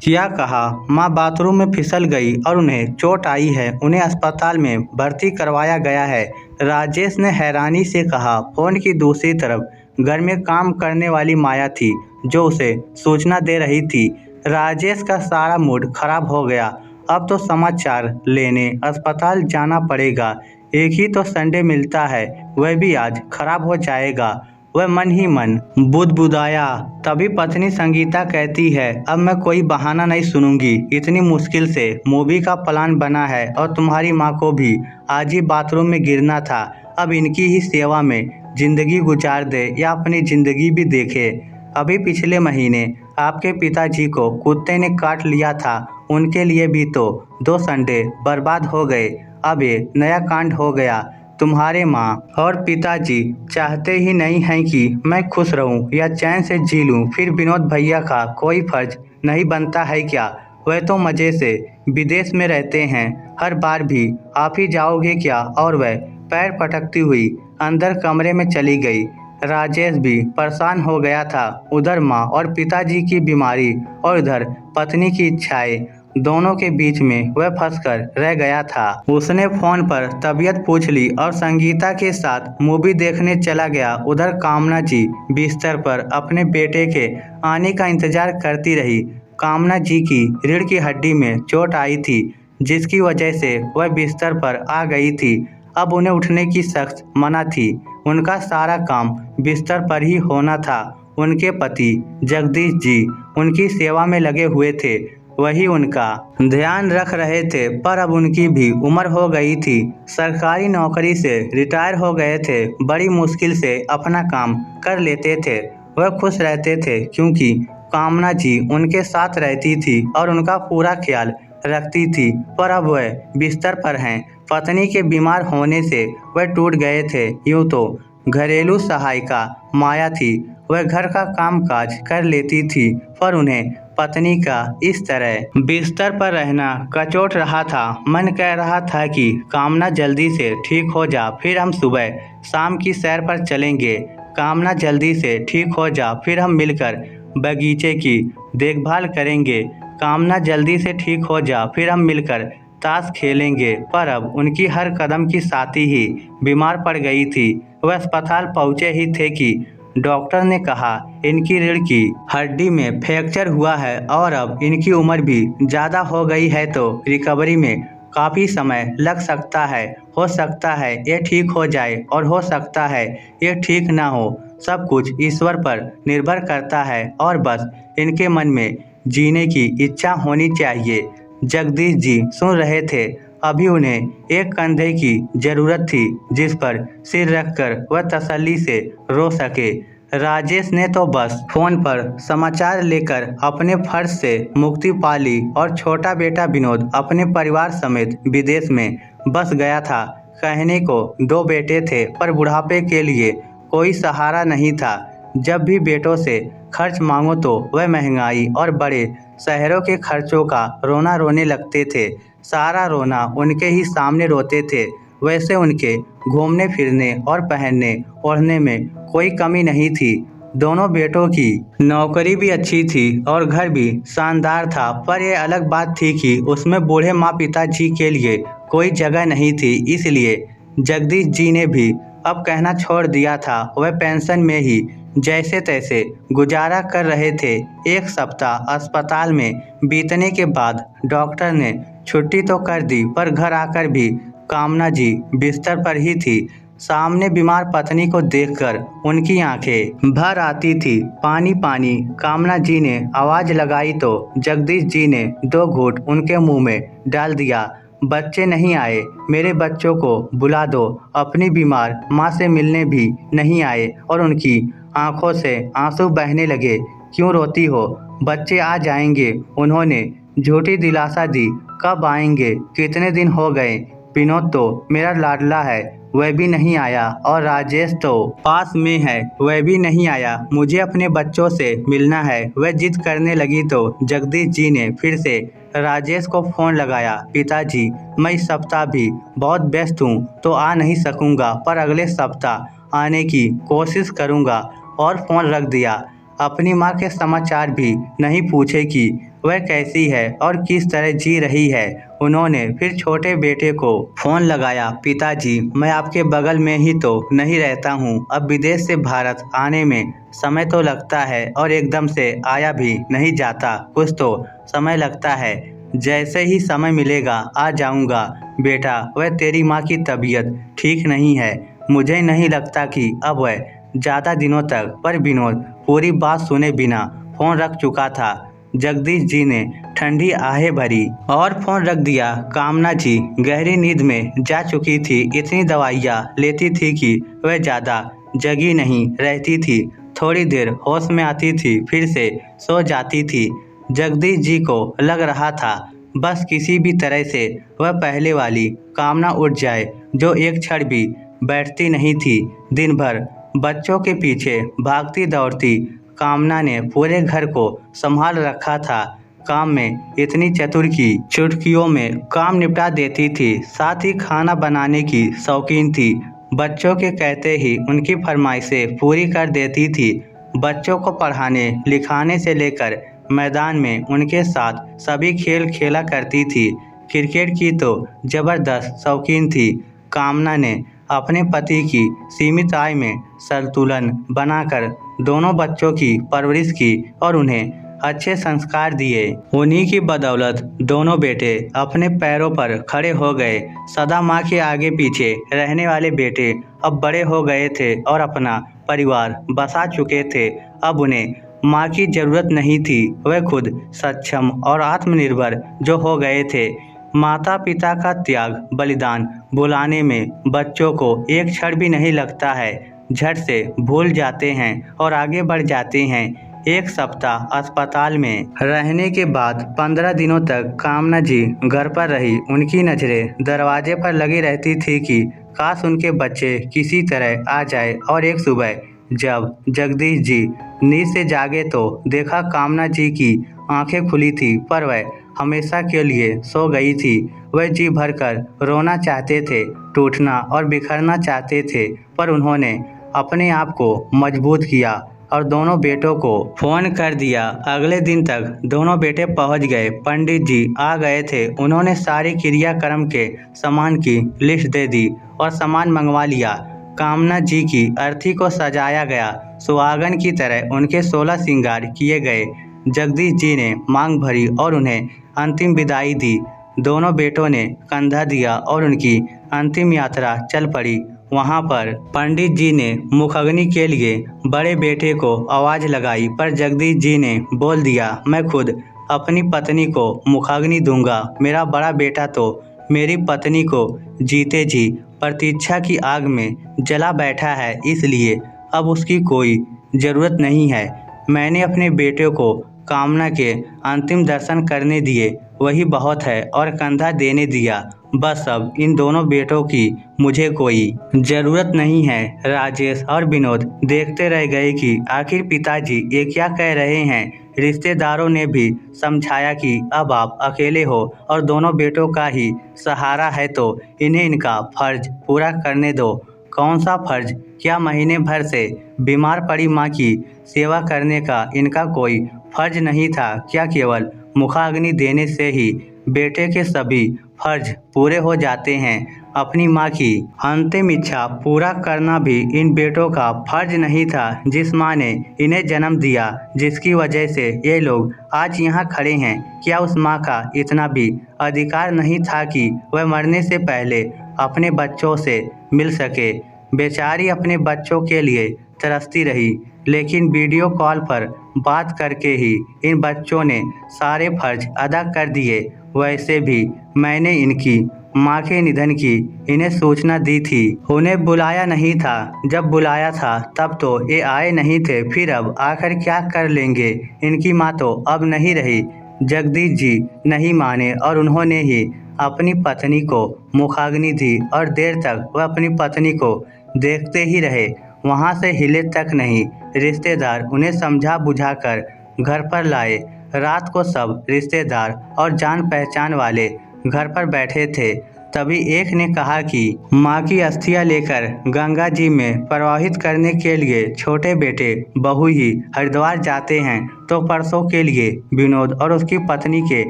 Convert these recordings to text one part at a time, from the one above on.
क्या कहा? माँ बाथरूम में फिसल गई और उन्हें चोट आई है। उन्हें अस्पताल में भर्ती करवाया गया है। राजेश ने हैरानी से कहा। फोन की दूसरी तरफ घर में काम करने वाली माया थी, जो उसे सूचना दे रही थी। राजेश का सारा मूड खराब हो गया। अब तो समाचार लेने अस्पताल जाना पड़ेगा। एक ही तो संडे मिलता है, वह भी आज खराब हो जाएगा। वह मन ही मन बुदबुदाया। तभी पत्नी संगीता कहती है, अब मैं कोई बहाना नहीं सुनूंगी। इतनी मुश्किल से मूवी का प्लान बना है और तुम्हारी माँ को भी आज ही बाथरूम में गिरना था। अब इनकी ही सेवा में जिंदगी गुजार दे या अपनी जिंदगी भी देखे। अभी पिछले महीने आपके पिताजी को कुत्ते ने काट लिया था। उनके लिए भी तो 2 संडे बर्बाद हो गए। अब ये नया कांड हो गया। तुम्हारे माँ और पिताजी चाहते ही नहीं हैं कि मैं खुश रहूं या चैन से जी लूं। फिर विनोद भैया का कोई फर्ज नहीं बनता है क्या? वह तो मज़े से विदेश में रहते हैं। हर बार भी आप ही जाओगे क्या? और वह पैर पटकती हुई अंदर कमरे में चली गई। राजेश भी परेशान हो गया था। उधर माँ और पिताजी की बीमारी और उधर पत्नी की इच्छाएं, दोनों के बीच में वह फंसकर रह गया था। उसने फोन पर तबीयत पूछ ली और संगीता के साथ मूवी देखने चला गया। उधर कामना जी बिस्तर पर अपने बेटे के आने का इंतजार करती रही। कामना जी की रीढ़ की हड्डी में चोट आई थी, जिसकी वजह से वह बिस्तर पर आ गई थी। अब उन्हें उठने की सख्त मना थी। उनका सारा काम बिस्तर पर ही होना था। उनके पति जगदीश जी उनकी सेवा में लगे हुए थे। वही उनका ध्यान रख रहे थे, पर अब उनकी भी उम्र हो गई थी। सरकारी नौकरी से रिटायर हो गए थे। बड़ी मुश्किल से अपना काम कर लेते थे। वह खुश रहते थे क्योंकि कामना जी उनके साथ रहती थी और उनका पूरा ख्याल रखती थी। पर अब वह बिस्तर पर हैं। पत्नी के बीमार होने से वह टूट गए थे। यूँ तो घरेलू सहायिका माया थी, वह घर का कामकाज कर लेती थी, पर उन्हें पत्नी का इस तरह बिस्तर पर रहना कचोट रहा था। मन कह रहा था कि कामना जल्दी से ठीक हो जा, फिर हम सुबह शाम की सैर पर चलेंगे। कामना जल्दी से ठीक हो जा, फिर हम मिलकर बगीचे की देखभाल करेंगे। कामना जल्दी से ठीक हो जा, फिर हम मिलकर ताश खेलेंगे। पर अब उनकी हर कदम की साथी ही बीमार पड़ गई थी। वह अस्पताल पहुंचे ही थे कि डॉक्टर ने कहा, इनकी रीढ़ की हड्डी में फ्रैक्चर हुआ है और अब इनकी उम्र भी ज़्यादा हो गई है, तो रिकवरी में काफ़ी समय लग सकता है। हो सकता है ये ठीक हो जाए और हो सकता है ये ठीक ना हो। सब कुछ ईश्वर पर निर्भर करता है और बस इनके मन में जीने की इच्छा होनी चाहिए। जगदीश जी सुन रहे थे। अभी उन्हें एक कंधे की जरूरत थी जिस पर सिर रखकर वह तसल्ली से रो सके। राजेश ने तो बस फोन पर समाचार लेकर अपने फर्ज से मुक्ति पा ली और छोटा बेटा विनोद अपने परिवार समेत विदेश में बस गया था। कहने को 2 बेटे थे, पर बुढ़ापे के लिए कोई सहारा नहीं था। जब भी बेटों से खर्च मांगो तो वह महंगाई और बड़े शहरों के खर्चों का रोना रोने लगते थे। सारा रोना उनके ही सामने रोते थे। वैसे उनके घूमने फिरने और पहनने ओढ़ने में कोई कमी नहीं थी। दोनों बेटों की नौकरी भी अच्छी थी और घर भी शानदार था, पर यह अलग बात थी कि उसमें बूढ़े माँ पिताजी के लिए कोई जगह नहीं थी। इसलिए जगदीश जी ने भी अब कहना छोड़ दिया था। वह पेंशन में ही जैसे तैसे गुजारा कर रहे थे। एक सप्ताह अस्पताल में बीतने के बाद डॉक्टर ने छुट्टी तो कर दी, पर घर आकर भी कामना जी बिस्तर पर ही थी। सामने बीमार पत्नी को देखकर उनकी आंखें भर आती थी। पानी पानी। कामना जी ने आवाज लगाई तो जगदीश जी ने 2 घूंट उनके मुंह में डाल दिया। बच्चे नहीं आए? मेरे बच्चों को बुला दो। अपनी बीमार माँ से मिलने भी नहीं आए और उनकी आंखों से आंसू बहने लगे। क्यों रोती हो? बच्चे आ जाएंगे, उन्होंने झूठी दिलासा दी। कब आएंगे? कितने दिन हो गए? विनोद तो मेरा लाडला है, वह भी नहीं आया, और राजेश तो पास में है, वह भी नहीं आया। मुझे अपने बच्चों से मिलना है। वह जिद करने लगी तो जगदीश जी ने फिर से राजेश को फोन लगाया। पिताजी, मैं इस सप्ताह भी बहुत व्यस्त हूँ तो आ नहीं सकूँगा, पर अगले सप्ताह आने की कोशिश करूँगा। और फोन रख दिया। अपनी माँ के समाचार भी नहीं पूछे कि वह कैसी है और किस तरह जी रही है। उन्होंने फिर छोटे बेटे को फोन लगाया। पिताजी, मैं आपके बगल में ही तो नहीं रहता हूँ। अब विदेश से भारत आने में समय तो लगता है और एकदम से आया भी नहीं जाता, कुछ तो समय लगता है। जैसे ही समय मिलेगा आ जाऊँगा। बेटा, वह तेरी माँ की तबीयत ठीक नहीं है। मुझे नहीं लगता कि अब वह ज़्यादा दिनों तक। पर विनोद पूरी बात सुने बिना फोन रख चुका था। जगदीश जी ने ठंडी आहें भरी और फोन रख दिया। कामना जी गहरी नींद में जा चुकी थी। इतनी दवाइयाँ लेती थी कि वह ज़्यादा जगी नहीं रहती थी। थोड़ी देर होश में आती थी, फिर से सो जाती थी। जगदीश जी को लग रहा था बस किसी भी तरह से वह पहले वाली कामना उठ जाए, जो एक क्षण भी बैठती नहीं थी। दिन भर बच्चों के पीछे भागती दौड़ती कामना ने पूरे घर को संभाल रखा था। काम में इतनी चतुर की चुटकियों में काम निपटा देती थी। साथ ही खाना बनाने की शौकीन थी। बच्चों के कहते ही उनकी फरमाइशें पूरी कर देती थी। बच्चों को पढ़ाने लिखाने से लेकर मैदान में उनके साथ सभी खेल खेला करती थी। क्रिकेट की तो जबरदस्त शौकीन थी। कामना ने अपने पति की सीमित आय में संतुलन बनाकर दोनों बच्चों की परवरिश की और उन्हें अच्छे संस्कार दिए। उन्हीं की बदौलत दोनों बेटे अपने पैरों पर खड़े हो गए। सदा माँ के आगे पीछे रहने वाले बेटे अब बड़े हो गए थे और अपना परिवार बसा चुके थे। अब उन्हें माँ की जरूरत नहीं थी। वह खुद सक्षम और आत्मनिर्भर जो हो गए थे। माता पिता का त्याग बलिदान बुलाने में बच्चों को एक क्षण भी नहीं लगता है। झट से भूल जाते हैं और आगे बढ़ जाते हैं। एक सप्ताह अस्पताल में रहने के बाद 15 दिनों तक कामना जी घर पर रही। उनकी नज़रें दरवाजे पर लगी रहती थी कि काश उनके बच्चे किसी तरह आ जाए। और एक सुबह जब जगदीश जी नींद से जागे तो देखा कामना जी की आंखें खुली थी, पर वह हमेशा के लिए सो गई थी। वह जी भरकर रोना चाहते थे, टूटना और बिखरना चाहते थे, पर उन्होंने अपने आप को मजबूत किया और दोनों बेटों को फोन कर दिया। अगले दिन तक दोनों बेटे पहुंच गए। पंडित जी आ गए थे। उन्होंने सारे क्रियाक्रम के सामान की लिस्ट दे दी और सामान मंगवा लिया। कामना जी की अर्थी को सजाया गया। सुहागन की तरह उनके 16 श्रृंगार किए गए। जगदीश जी ने मांग भरी और उन्हें अंतिम विदाई दी। दोनों बेटों ने कंधा दिया और उनकी अंतिम यात्रा चल पड़ी। वहाँ पर पंडित जी ने मुखाग्नि के लिए बड़े बेटे को आवाज़ लगाई, पर जगदीश जी ने बोल दिया, मैं खुद अपनी पत्नी को मुखाग्नि दूंगा। मेरा बड़ा बेटा तो मेरी पत्नी को जीते जी प्रतीक्षा की आग में जला बैठा है, इसलिए अब उसकी कोई ज़रूरत नहीं है। मैंने अपने बेटे को कामना के अंतिम दर्शन करने दिए, वही बहुत है, और कंधा देने दिया। बस अब इन दोनों बेटों की मुझे कोई ज़रूरत नहीं है। राजेश और विनोद देखते रह गए कि आखिर पिताजी ये क्या कह रहे हैं। रिश्तेदारों ने भी समझाया कि अब आप अकेले हो और दोनों बेटों का ही सहारा है, तो इन्हें इनका फर्ज पूरा करने दो। कौन सा फर्ज? क्या महीने भर से बीमार पड़ी माँ की सेवा करने का इनका कोई फर्ज नहीं था? क्या केवल मुखाग्नि देने से ही बेटे के सभी फर्ज पूरे हो जाते हैं? अपनी माँ की अंतिम इच्छा पूरा करना भी इन बेटों का फर्ज नहीं था, जिस माँ ने इन्हें जन्म दिया, जिसकी वजह से ये लोग आज यहाँ खड़े हैं। क्या उस माँ का इतना भी अधिकार नहीं था कि वह मरने से पहले अपने बच्चों से मिल सके? बेचारी अपने बच्चों के लिए तरसती रही, लेकिन वीडियो कॉल पर बात करके ही इन बच्चों ने सारे फर्ज अदा कर दिए। वैसे भी मैंने इनकी माँ के निधन की इन्हें सूचना दी थी। उन्हें बुलाया नहीं था। जब बुलाया था तब तो ये आए नहीं थे, फिर अब आकर क्या कर लेंगे? इनकी माँ तो अब नहीं रही। जगदीश जी नहीं माने और उन्होंने ही अपनी पत्नी को मुखाग्नि दी और देर तक वह अपनी पत्नी को देखते ही रहे, वहाँ से हिले तक नहीं। रिश्तेदार उन्हें समझा बुझाकर घर पर लाए। रात को सब रिश्तेदार और जान पहचान वाले घर पर बैठे थे। तभी एक ने कहा कि माँ की अस्थियां लेकर गंगा जी में प्रवाहित करने के लिए छोटे बेटे बहू ही हरिद्वार जाते हैं, तो परसों के लिए विनोद और उसकी पत्नी के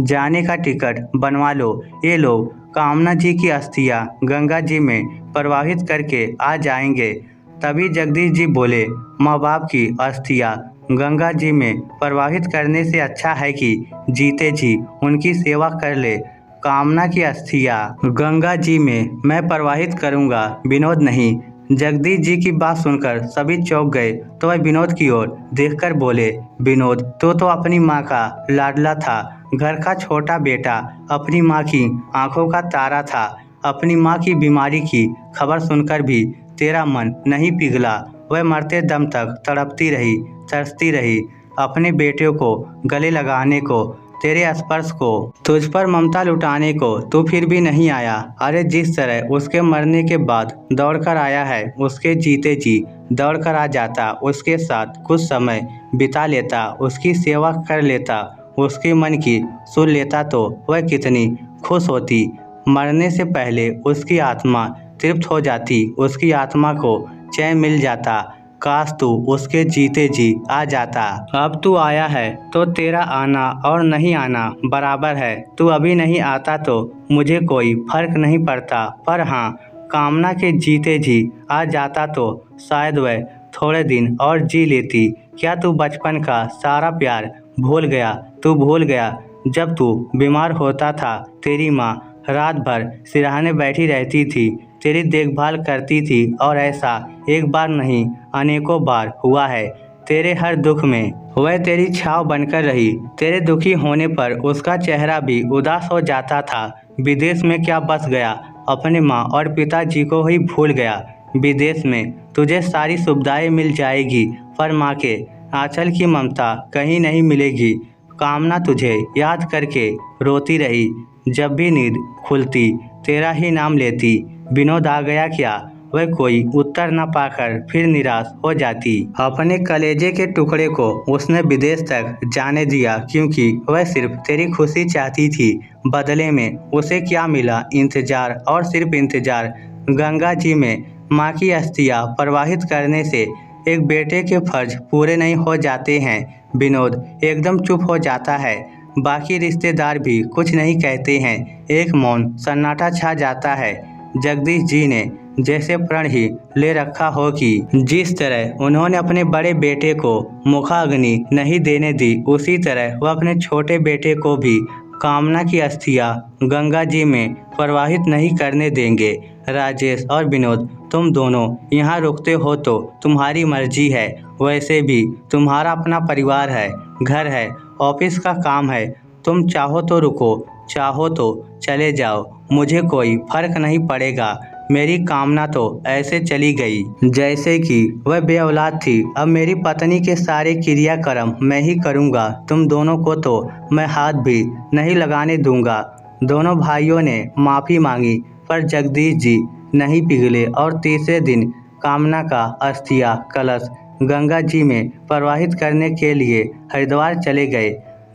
जाने का टिकट बनवा लो। ये लोग कामना जी की अस्थियां गंगा जी में प्रवाहित करके आ जाएंगे। तभी जगदीश जी बोले, माँ बाप की अस्थियां गंगा जी में प्रवाहित करने से अच्छा है कि जीते जी उनकी सेवा कर ले। कामना की अस्थियां गंगा जी में मैं प्रवाहित करूंगा, विनोद नहीं। जगदीश जी की बात सुनकर सभी चौंक गए, तो वह विनोद की ओर देखकर बोले, विनोद तू तो अपनी माँ का लाडला था, घर का छोटा बेटा, अपनी माँ की आंखों का तारा था। अपनी माँ की बीमारी की खबर सुनकर भी तेरा मन नहीं पिघला। वह मरते दम तक तड़पती रही, तरसती रही अपने बेटे को गले लगाने को, तेरे स्पर्श को, तुझ पर ममता लुटाने को। तू फिर भी नहीं आया। अरे जिस तरह उसके मरने के बाद दौड़कर आया है, उसके जीते जी दौड़कर आ जाता, उसके साथ कुछ समय बिता लेता, उसकी सेवा कर लेता, उसके मन की सुन लेता, तो वह कितनी खुश होती। मरने से पहले उसकी आत्मा तृप्त हो जाती, उसकी आत्मा को चैन मिल जाता। काश तू उसके जीते जी आ जाता। अब तू आया है तो तेरा आना और नहीं आना बराबर है। तू अभी नहीं आता तो मुझे कोई फर्क नहीं पड़ता, पर हाँ, कामना के जीते जी आ जाता तो शायद वह थोड़े दिन और जी लेती। क्या तू बचपन का सारा प्यार भूल गया? तू भूल गया जब तू बीमार होता था, तेरी माँ रात भर सिरहाने बैठी रहती थी, तेरी देखभाल करती थी, और ऐसा एक बार नहीं अनेकों बार हुआ है। तेरे हर दुख में वह तेरी छाँव बनकर रही। तेरे दुखी होने पर उसका चेहरा भी उदास हो जाता था। विदेश में क्या बस गया, अपने माँ और पिताजी को ही भूल गया। विदेश में तुझे सारी सुविधाएं मिल जाएगी, पर माँ के आंचल की ममता कहीं नहीं मिलेगी। कामना तुझे याद करके रोती रही, जब भी नींद खुलती तेरा ही नाम लेती। विनोद आ गया क्या? वह कोई उत्तर न पाकर फिर निराश हो जाती। अपने कलेजे के टुकड़े को उसने विदेश तक जाने दिया, क्योंकि वह सिर्फ तेरी खुशी चाहती थी। बदले में उसे क्या मिला? इंतजार और सिर्फ इंतजार। गंगा जी में माँ की अस्थियां प्रवाहित करने से एक बेटे के फर्ज पूरे नहीं हो जाते हैं। विनोद एकदम चुप हो जाता है। बाकी रिश्तेदार भी कुछ नहीं कहते हैं। एक मौन सन्नाटा छा जाता है। जगदीश जी ने जैसे प्रण ही ले रखा हो कि जिस तरह उन्होंने अपने बड़े बेटे को मुखाग्नि नहीं देने दी, उसी तरह वह अपने छोटे बेटे को भी कामना की अस्थियां गंगा जी में प्रवाहित नहीं करने देंगे। राजेश और विनोद, तुम दोनों यहाँ रुकते हो तो तुम्हारी मर्जी है, वैसे भी तुम्हारा अपना परिवार है, घर है, ऑफिस का काम है। तुम चाहो तो रुको, चाहो तो चले जाओ, मुझे कोई फर्क नहीं पड़ेगा। मेरी कामना तो ऐसे चली गई जैसे कि वह बेऔलाद थी। अब मेरी पत्नी के सारे क्रियाक्रम मैं ही करूँगा। तुम दोनों को तो मैं हाथ भी नहीं लगाने दूंगा। दोनों भाइयों ने माफ़ी मांगी, पर जगदीश जी नहीं पिघले और तीसरे दिन कामना का अस्थिया कलश गंगा जी में प्रवाहित करने के लिए हरिद्वार चले गए।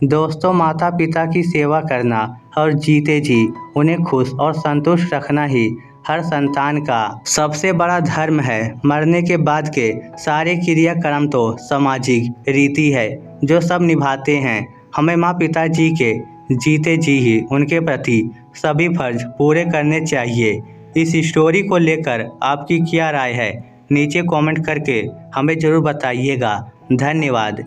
दोस्तों, माता पिता की सेवा करना और जीते जी उन्हें खुश और संतुष्ट रखना ही हर संतान का सबसे बड़ा धर्म है। मरने के बाद के सारे क्रियाक्रम तो सामाजिक रीति है जो सब निभाते हैं। हमें माँ पिताजी के जीते जी ही उनके प्रति सभी फर्ज पूरे करने चाहिए। इस स्टोरी को लेकर आपकी क्या राय है? नीचे कमेंट करके हमें ज़रूर बताइएगा। धन्यवाद।